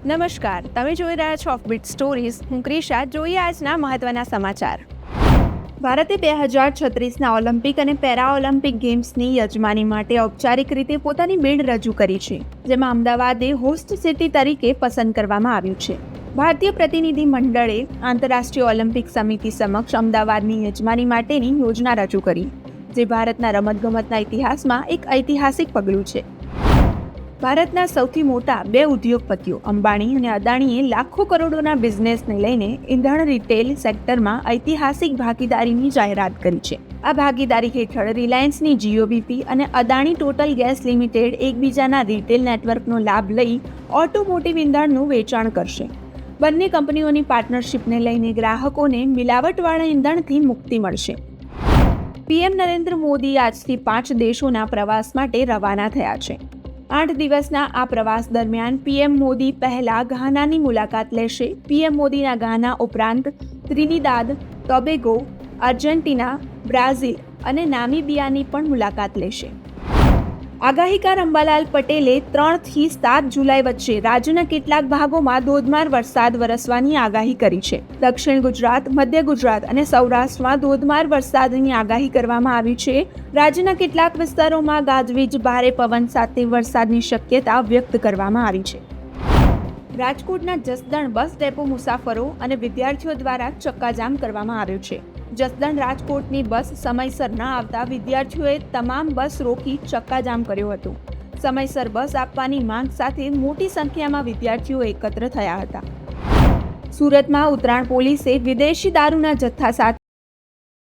નમસ્કાર, તમે જોઈ રહ્યા છો ઓફબીટ સ્ટોરીઝ. હું ક્રિશા. જોઈએ આજના મહત્વના સમાચાર. ભારતે 2036ના ઓલિમ્પિક અને પેરા ઓલિમ્પિક ગેમ્સની યજમાની માટે ઔપચારિક રીતે પોતાની બિડ રજૂ કરી છે, જેમાં અમદાવાદે હોસ્ટ સિટી તરીકે પસંદ કરવામાં આવ્યું છે. ભારતીય પ્રતિનિધિ મંડળે આંતરરાષ્ટ્રીય ઓલિમ્પિક સમિતિ સમક્ષ અમદાવાદની યજમાની માટેની યોજના રજૂ કરી, જે ભારતના રમતગમતના ઇતિહાસમાં એક ઐતિહાસિક પગલું છે. ભારતના સૌથી મોટા બે ઉદ્યોગપતિઓ અંબાણી અને અદાણીએ લાખો કરોડોના બિઝનેસને લઈને ઇંધણ રિટેલ સેક્ટરમાં ઐતિહાસિક ભાગીદારીની જાહેરાત કરી છે. આ ભાગીદારી હેઠળ રિલાયન્સની જીઓબીપી અને અદાણી ટોટલ ગેસ લિમિટેડ એકબીજાના રિટેલ નેટવર્કનો લાભ લઈ ઓટોમોટિવ ઇંધણનું વેચાણ કરશે. બંને કંપનીઓની પાર્ટનરશિપને લઈને ગ્રાહકોને મિલાવટવાળા ઇંધણથી મુક્તિ મળશે. પીએમ નરેન્દ્ર મોદી આજથી 5 દેશોના પ્રવાસ માટે રવાના થયા છે. 8 દિવસના આ પ્રવાસ દરમિયાન પીએમ મોદી પહેલા ઘાનાની મુલાકાત લેશે. પીએમ મોદીના ઘાના ઉપરાંત ત્રિનિદાદ, ટોબેગો, આર્જેન્ટિના, બ્રાઝિલ અને નામીબિયાની પણ મુલાકાત લેશે. આગાહીકાર અંબાલાલ પટેલે 3 થી 7 જુલાઈ વચ્ચે રાજ્યના કેટલાક ભાગોમાં ધોધમાર વરસાદ વરસવાની આગાહી કરી છે. દક્ષિણ ગુજરાત, મધ્ય ગુજરાત અને સૌરાષ્ટ્રમાં ધોધમાર વરસાદની આગાહી કરવામાં આવી છે. રાજ્યના કેટલાક વિસ્તારોમાં ગાજવીજ, ભારે પવન સાથે વરસાદની શક્યતા વ્યક્ત કરવામાં આવી છે. રાજકોટના જસદણ બસ ડેપો મુસાફરો અને વિદ્યાર્થીઓ દ્વારા ચક્કાજામ કરવામાં આવ્યો છે. જસદણ રાજકોટની બસ સમયસર ન આવતા વિદ્યાર્થીઓએ તમામ બસ રોકી ચક્કાજામ કર્યો હતો. સમયસર બસ આપવાની માંગ સાથે મોટી સંખ્યામાં વિદ્યાર્થીઓ એકત્ર થયા હતા. સુરતમાં ઉત્તરાયણ પોલીસે વિદેશી દારૂના જથ્થા સાથે